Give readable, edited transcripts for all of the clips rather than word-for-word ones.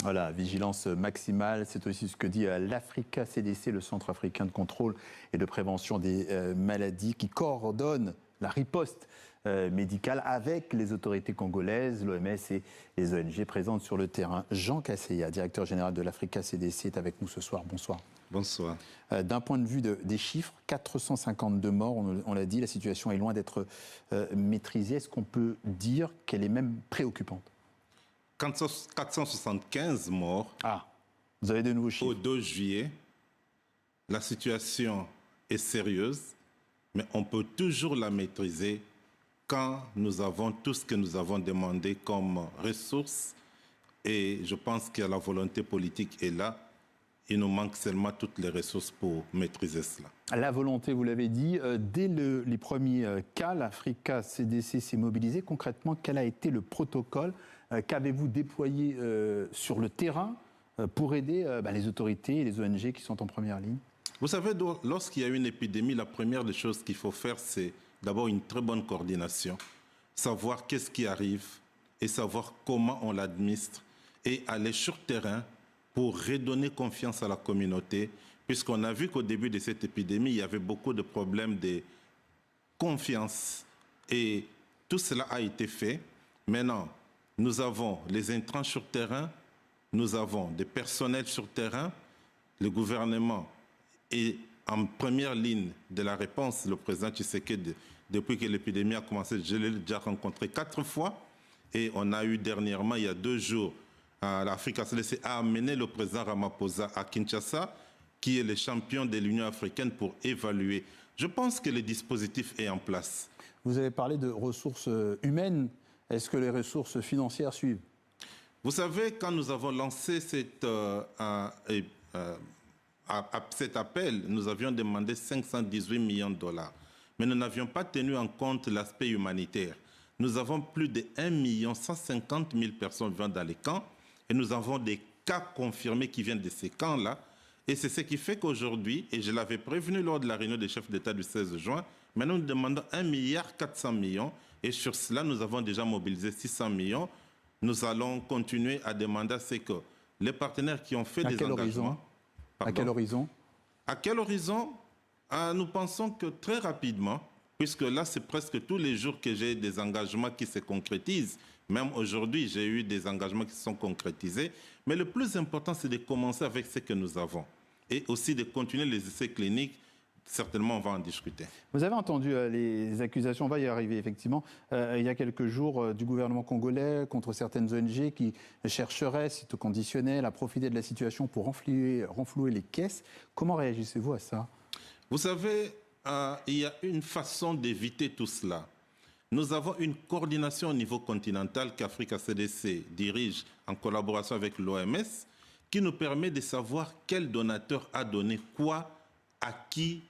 Voilà, vigilance maximale, c'est aussi ce que dit l'Africa CDC, le Centre africain de contrôle et de prévention des maladies, qui coordonne la riposte médicale avec les autorités congolaises, l'OMS et les ONG présentes sur le terrain. Jean Kaseya, directeur général de l'Africa CDC, est avec nous ce soir. Bonsoir. Bonsoir. D'un point de vue des chiffres, 452 morts, on l'a dit, la situation est loin d'être maîtrisée. Est-ce qu'on peut dire qu'elle est même préoccupante ? 475 morts. Ah, vous avez de nouveaux chiffres. Au 2 juillet, la situation est sérieuse, mais on peut toujours la maîtriser quand nous avons tout ce que nous avons demandé comme ressources. Et je pense que la volonté politique est là. Il nous manque seulement toutes les ressources pour maîtriser cela. La volonté, vous l'avez dit, dès les premiers cas, l'Africa CDC s'est mobilisée. Concrètement, quel a été le protocole qu'avez-vous déployé sur le terrain pour aider les autorités et les ONG qui sont en première ligne? Vous savez, lorsqu'il y a une épidémie, la première des choses qu'il faut faire, c'est d'abord une très bonne coordination, savoir qu'est-ce qui arrive et savoir comment on l'administre et aller sur terrain pour redonner confiance à la communauté, puisqu'on a vu qu'au début de cette épidémie, il y avait beaucoup de problèmes de confiance et tout cela a été fait. Maintenant, nous avons les intrants sur terrain, nous avons des personnels sur terrain, le gouvernement est en première ligne de la réponse. Le président Tshisekedi, depuis que l'épidémie a commencé, je l'ai déjà rencontré 4 fois et on a eu dernièrement, il y a 2 jours, l'Africa CDC a amené le président Ramaphosa à Kinshasa, qui est le champion de l'Union africaine, pour évaluer. Je pense que le dispositif est en place. Vous avez parlé de ressources humaines. Est-ce que les ressources financières suivent? Vous savez, quand nous avons lancé cet appel, nous avions demandé 518 millions de dollars. Mais nous n'avions pas tenu en compte l'aspect humanitaire. Nous avons plus de 1 150 000 personnes vivant dans les camps. Et nous avons des cas confirmés qui viennent de ces camps-là. Et c'est ce qui fait qu'aujourd'hui, et je l'avais prévenu lors de la réunion des chefs d'État du 16 juin, maintenant nous demandons 1,4 milliard. Et sur cela, nous avons déjà mobilisé 600 millions. Nous allons continuer à demander à ce que les partenaires qui ont fait des engagements... À quel horizon? À quel horizon? Nous pensons que très rapidement, puisque là, c'est presque tous les jours que j'ai des engagements qui se concrétisent. Même aujourd'hui, j'ai eu des engagements qui se sont concrétisés. Mais le plus important, c'est de commencer avec ce que nous avons. Et aussi de continuer les essais cliniques. Certainement, on va en discuter. Vous avez entendu les accusations, on va y arriver effectivement, il y a quelques jours du gouvernement congolais contre certaines ONG qui chercheraient, site conditionnel, à profiter de la situation pour renflouer les caisses. Comment réagissez-vous à ça? Vous savez, il y a une façon d'éviter tout cela. Nous avons une coordination au niveau continental qu'Africa CDC dirige en collaboration avec l'OMS qui nous permet de savoir quel donateur a donné quoi, à qui,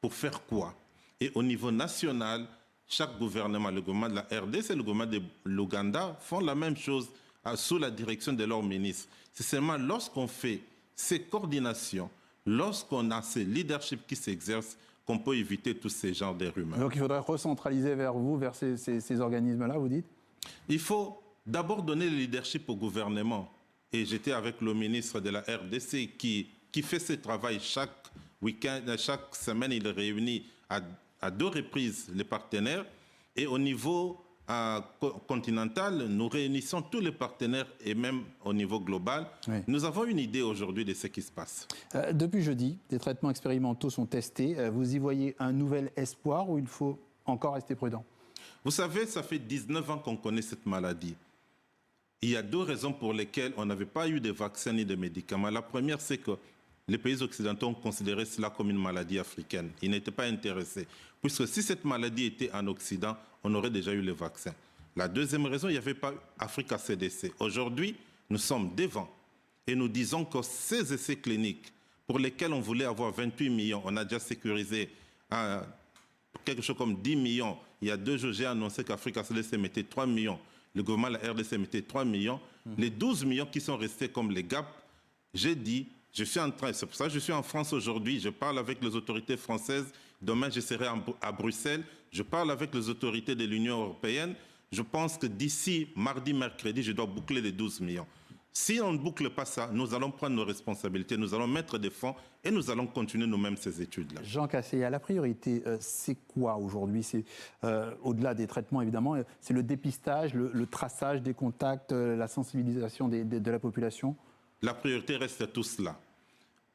pour faire quoi. Et au niveau national, chaque gouvernement, le gouvernement de la RDC et le gouvernement de l'Ouganda font la même chose sous la direction de leurs ministres. C'est seulement lorsqu'on fait ces coordinations, lorsqu'on a ces leaderships qui s'exercent, qu'on peut éviter tous ces genres de rumeurs. Donc il faudrait recentraliser vers vous, vers ces organismes-là, vous dites? Il faut d'abord donner le leadership au gouvernement. Et j'étais avec le ministre de la RDC qui fait ce travail chaque week-end, chaque semaine, il réunit à 2 reprises les partenaires. Et au niveau continental, nous réunissons tous les partenaires et même au niveau global. Oui. Nous avons une idée aujourd'hui de ce qui se passe. Depuis jeudi, des traitements expérimentaux sont testés. Vous y voyez un nouvel espoir ou il faut encore rester prudent? Vous savez, ça fait 19 ans qu'on connaît cette maladie. Il y a 2 raisons pour lesquelles on n'avait pas eu de vaccins ni de médicaments. La première, c'est que les pays occidentaux ont considéré cela comme une maladie africaine. Ils n'étaient pas intéressés. Puisque si cette maladie était en Occident, on aurait déjà eu les vaccins. La deuxième raison, il n'y avait pas Africa CDC. Aujourd'hui, nous sommes devant. Et nous disons que ces essais cliniques, pour lesquels on voulait avoir 28 millions, on a déjà sécurisé quelque chose comme 10 millions. Il y a 2 jours, j'ai annoncé qu'Africa CDC mettait 3 millions. Le gouvernement de la RDC mettait 3 millions. Les 12 millions qui sont restés comme les gaps, j'ai dit... Je suis en train, c'est pour ça que je suis en France aujourd'hui, je parle avec les autorités françaises, demain je serai à Bruxelles, je parle avec les autorités de l'Union européenne. Je pense que d'ici mardi, mercredi, je dois boucler les 12 millions. Si on ne boucle pas ça, nous allons prendre nos responsabilités, nous allons mettre des fonds et nous allons continuer nous-mêmes ces études-là. Jean Casseya, la priorité, c'est quoi aujourd'hui? C'est au-delà des traitements, évidemment, c'est le dépistage, le traçage des contacts, la sensibilisation de la population? La priorité reste tout cela.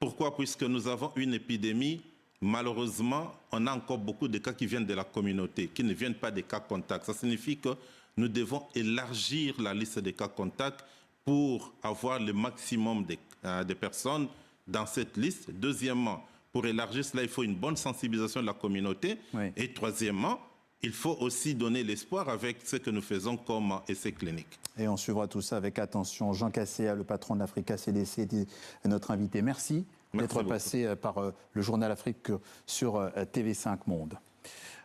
Pourquoi? Puisque nous avons une épidémie, malheureusement, on a encore beaucoup de cas qui viennent de la communauté, qui ne viennent pas des cas contacts. Ça signifie que nous devons élargir la liste des cas contacts pour avoir le maximum de personnes dans cette liste. Deuxièmement, pour élargir cela, il faut une bonne sensibilisation de la communauté. Oui. Et troisièmement, il faut aussi donner l'espoir avec ce que nous faisons comme essais cliniques. Et on suivra tout ça avec attention. Jean Casseya, le patron de l'Africa CDC, est notre invité. Merci d'être passé par le journal Afrique sur TV5 Monde.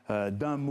D'un mot.